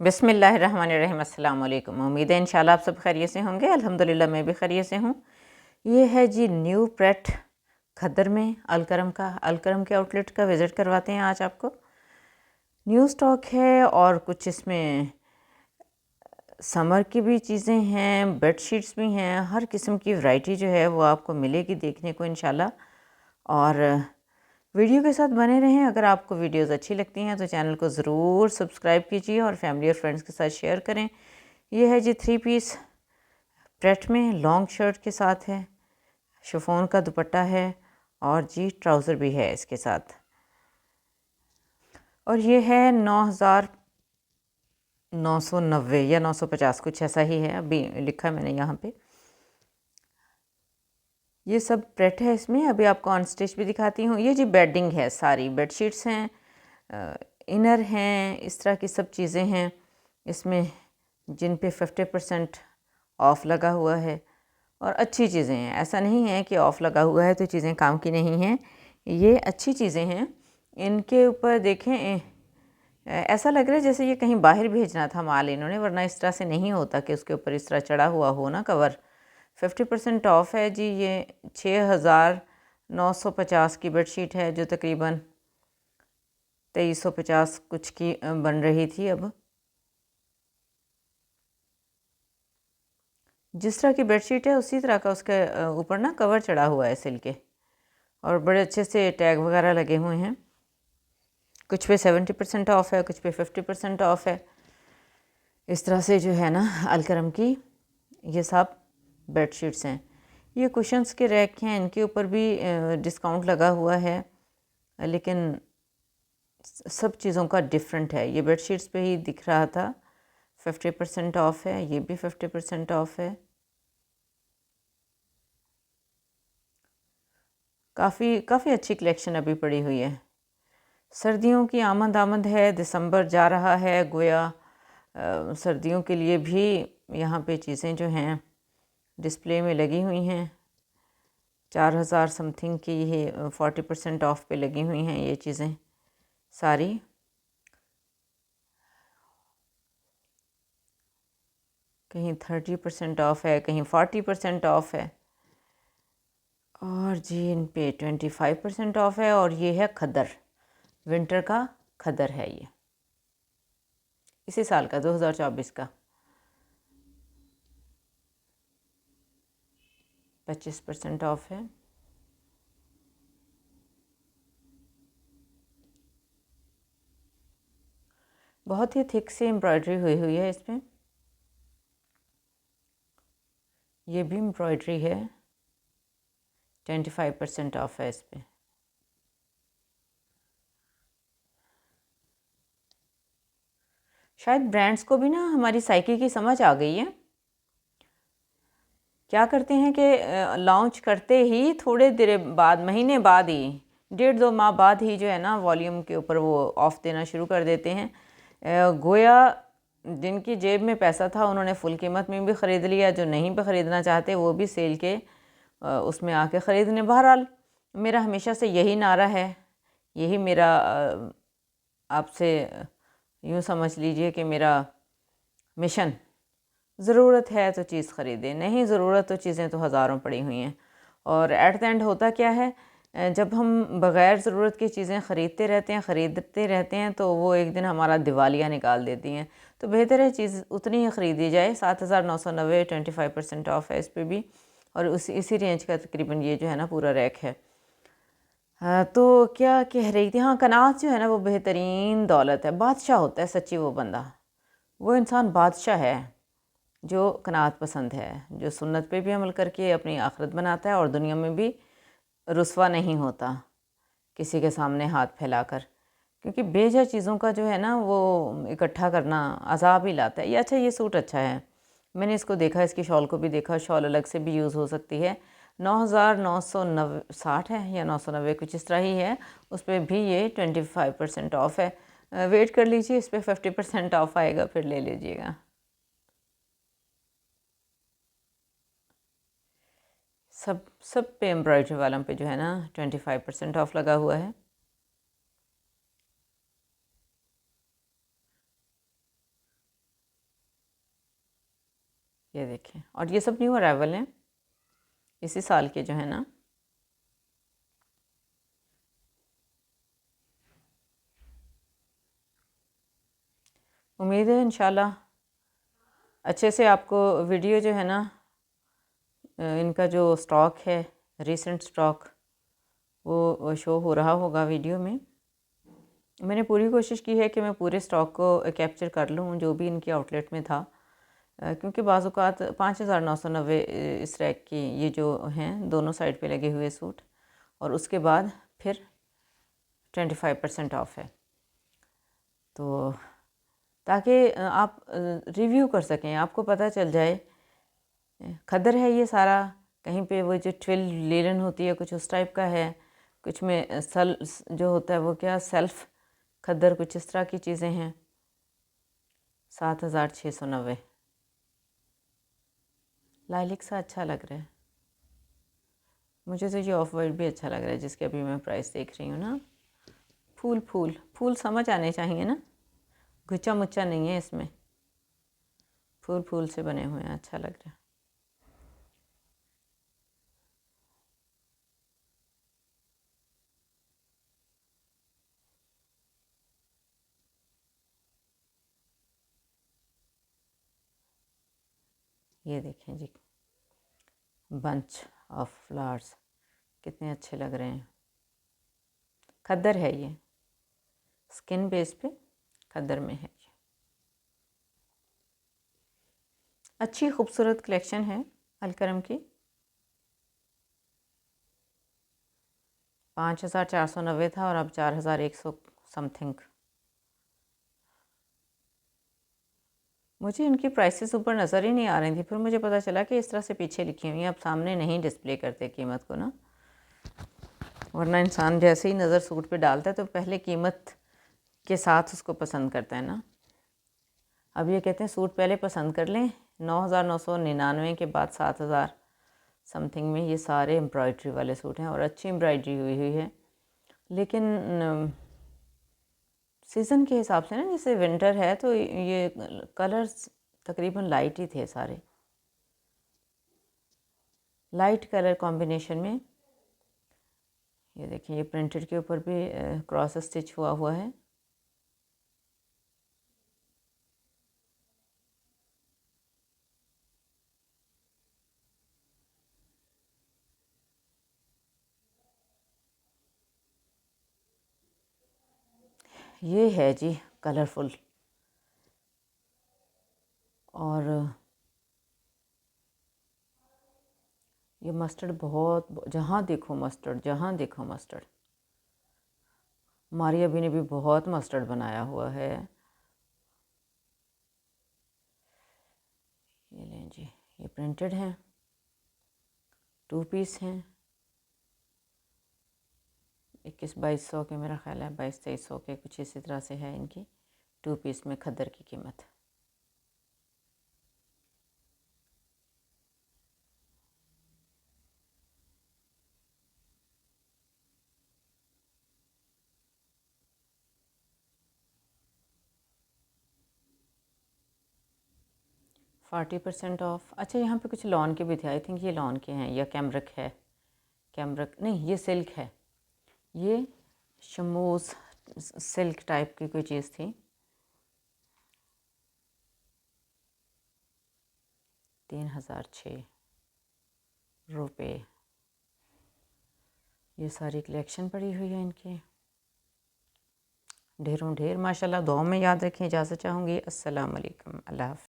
बिस्मिल्लाहिर्रहमानिर्रहीम। अस्सलाम वालेकुम। उम्मीद है इंशाल्लाह आप सब खैरियत से होंगे। अल्हम्दुलिल्लाह मैं भी खैरियत से हूँ। ये है जी न्यू प्रेट खद्दर में अलकरम के आउटलेट का विज़िट करवाते हैं आज आपको। न्यू स्टॉक है और कुछ इसमें समर की भी चीज़ें हैं, बेड शीट्स भी हैं, हर किस्म की वैरायटी जो है वो आपको मिलेगी देखने को इंशाल्लाह। और वीडियो के साथ बने रहें। अगर आपको वीडियोस अच्छी लगती हैं तो चैनल को ज़रूर सब्सक्राइब कीजिए और फैमिली और फ्रेंड्स के साथ शेयर करें। ये है जी 3 पीस प्रेट में, लॉन्ग शर्ट के साथ है, शिफॉन का दुपट्टा है और जी ट्राउज़र भी है इसके साथ। और ये है 9,990 या 950 कुछ ऐसा ही है, अभी लिखा है मैंने यहाँ पे। ये सब प्रेट है इसमें। अभी आपको ऑन स्टिच भी दिखाती हूँ। ये जी बेडिंग है, सारी बेडशीट्स हैं, इनर हैं, इस तरह की सब चीज़ें हैं इसमें जिन पे 50% ऑफ़ लगा हुआ है और अच्छी चीज़ें हैं। ऐसा नहीं है कि ऑफ़ लगा हुआ है तो चीज़ें काम की नहीं हैं, ये अच्छी चीज़ें हैं। इनके ऊपर देखें, ऐसा लग रहा है जैसे ये कहीं बाहर भेजना था माल इन्होंने, वरना इस तरह से नहीं होता कि उसके ऊपर इस तरह चढ़ा हुआ हो ना कवर। 50% ऑफ़ है जी। ये 6,950 की बेडशीट है जो तकरीबन 2350 कुछ की बन रही थी। अब जिस तरह की बेडशीट है उसी तरह का उसके ऊपर ना कवर चढ़ा हुआ है सिल के, और बड़े अच्छे से टैग वगैरह लगे हुए हैं। कुछ पे 70% ऑफ़ है, कुछ पे 50% ऑफ़ है। इस तरह से जो है ना अलकरम की ये सब बेडशीट्स हैं। ये कुशन्स के रैक हैं, इनके ऊपर भी डिस्काउंट लगा हुआ है, लेकिन सब चीज़ों का डिफरेंट है। ये बेडशीट्स पे ही दिख रहा था 50% ऑफ़ है, ये भी 50% ऑफ़ है। काफ़ी अच्छी कलेक्शन अभी पड़ी हुई है। सर्दियों की आमद है, दिसंबर जा रहा है, गोया सर्दियों के लिए भी यहाँ पे चीज़ें जो हैं डिस्प्ले में लगी हुई हैं। 4,000 समथिंग की है, 40% ऑफ़ पे लगी हुई हैं ये चीज़ें सारी। कहीं 30% ऑफ़ है, कहीं 40% ऑफ़ है, और जी इन पे 25% ऑफ़ है। और ये है खद्दर, विंटर का खद्दर है ये, इसी साल का 2024 का 25% ऑफ़ है। बहुत ही थिक सी एम्ब्रॉयडरी हुई हुई है इसमें। ये भी एम्ब्रॉयडरी है, 25% ऑफ़ है इस पर। शायद ब्रांड्स को भी ना हमारी साइकी की समझ आ गई है। क्या करते हैं कि लॉन्च करते ही थोड़े देर बाद, महीने बाद ही, 1.5-2 माह बाद ही जो है ना वॉल्यूम के ऊपर वो ऑफ़ देना शुरू कर देते हैं। गोया जिनकी जेब में पैसा था उन्होंने फुल कीमत में भी ख़रीद लिया, जो नहीं भी ख़रीदना चाहते वो भी सेल के उसमें आके ख़रीदने। बहरहाल मेरा हमेशा से यही नारा है, यही मेरा आपसे यूँ समझ लीजिए कि मेरा मिशन, ज़रूरत है तो चीज़ ख़रीदें, नहीं ज़रूरत तो चीज़ें तो हज़ारों पड़ी हुई हैं। और एट द एंड होता क्या है, जब हम बग़ैर ज़रूरत की चीज़ें ख़रीदते रहते हैं तो वो एक दिन हमारा दिवालिया निकाल देती हैं। तो बेहतर है चीज़ उतनी ही ख़रीदी जाए। 7,990 25% ऑफ़ है इस पर भी, और इसी रेंज का तकरीबन ये जो है ना पूरा रैक है। तो क्या कह रही थी, हाँ, कनात जो है ना वो बेहतरीन दौलत है, बादशाह होता है सच्ची वो बंदा। वो इंसान बादशाह है जो कनात पसंद है, जो सुन्नत पे भी अमल करके अपनी आखिरत बनाता है और दुनिया में भी रुसवा नहीं होता किसी के सामने हाथ फैलाकर। क्योंकि बेजा चीज़ों का जो है ना वो इकट्ठा करना अजाब ही लाता है। ये अच्छा, ये सूट अच्छा है, मैंने इसको देखा, इसकी शॉल को भी देखा, शॉल अलग से भी यूज़ हो सकती है। 9,960 है या 990 कुछ इस तरह ही है। उस पर भी ये 25% ऑफ़ है। वेट कर लीजिए, इस पर 50% ऑफ़ आएगा, फिर ले लीजिएगा। सब पे एम्ब्रॉयडरी वालों पे जो है ना 25% ऑफ़ लगा हुआ है। ये देखें, और ये सब न्यू अराइवल हैं इसी साल के जो है ना। उम्मीद है इंशाल्लाह अच्छे से आपको वीडियो जो है ना, इनका जो स्टॉक है, रीसेंट स्टॉक, वो शो हो रहा होगा वीडियो में। मैंने पूरी कोशिश की है कि मैं पूरे स्टॉक को कैप्चर कर लूँ जो भी इनकी आउटलेट में था, क्योंकि बाज़ औक़ात 5,990 इस रैक की ये जो हैं दोनों साइड पे लगे हुए सूट, और उसके बाद फिर 25% ऑफ है, तो ताकि आप रिव्यू कर सकें, आपको पता चल जाए। खद्दर है ये सारा, कहीं पे वो जो ट्विल लेलन होती है कुछ उस टाइप का है, कुछ में सल जो होता है वो क्या सेल्फ खद्दर, कुछ इस तरह की चीज़ें हैं। 7,690 लाइलिक सा अच्छा लग रहा है मुझे, तो ये ऑफ वाइट भी अच्छा लग रहा है जिसके अभी मैं प्राइस देख रही हूँ ना। फूल फूल फूल समझ आने चाहिए ना, गुच्चा मुच्चा नहीं है इसमें, फूल फूल से बने हुए हैं, अच्छा लग रहा है। ये देखें जी, बंच ऑफ फ्लावर्स कितने अच्छे लग रहे हैं। खद्दर है ये, स्किन बेस पे खद्दर में है ये। अच्छी खूबसूरत कलेक्शन है अलकरम की। 5,490 था और अब 4,100 समथिंग। मुझे इनकी प्राइसेस ऊपर नज़र ही नहीं आ रही थी, फिर मुझे पता चला कि इस तरह से पीछे लिखी हुई हैं, अब सामने नहीं डिस्प्ले करते कीमत को ना, वरना इंसान जैसे ही नज़र सूट पे डालता है तो पहले कीमत के साथ उसको पसंद करता है ना। अब ये कहते हैं सूट पहले पसंद कर लें, 9,999 के बाद 7,000 समथिंग में ये सारे एम्ब्रॉयड्री वाले सूट हैं, और अच्छी एम्ब्रॉयड्री हुई हुई है। लेकिन सीज़न के हिसाब से ना, जैसे विंटर है तो ये कलर्स तकरीबन लाइट ही थे सारे, लाइट कलर कॉम्बिनेशन में। ये देखिए, ये प्रिंटेड के ऊपर भी क्रॉस स्टिच हुआ हुआ है। ये है जी कलरफुल, और ये मस्टर्ड बहुत, जहाँ देखो मस्टर्ड, जहाँ देखो मस्टर्ड। मारिया भी ने भी बहुत मस्टर्ड बनाया हुआ है। ये लें जी, ये प्रिंटेड हैं, 2 पीस हैं, 21-2200 के, मेरा ख्याल है 22-2300 के कुछ इसी तरह से है इनकी 2 पीस में खद्दर की कीमत। Forty % of. अच्छा, यहाँ पे कुछ लॉन के भी थे, आई थिंक ये लॉन के हैं या कैमरक है, कैमरक नहीं, ये सिल्क है, ये शमूस सिल्क टाइप की कोई चीज़ थी। 3,006 रुपये। ये सारी कलेक्शन पड़ी हुई है इनकी, ढेरों ढेर माशाल्लाह। दुआ में याद रखें। इजाज़त चाहूँगी। अस्सलाम वालेकुम, अल्लाह हाफ़िज़।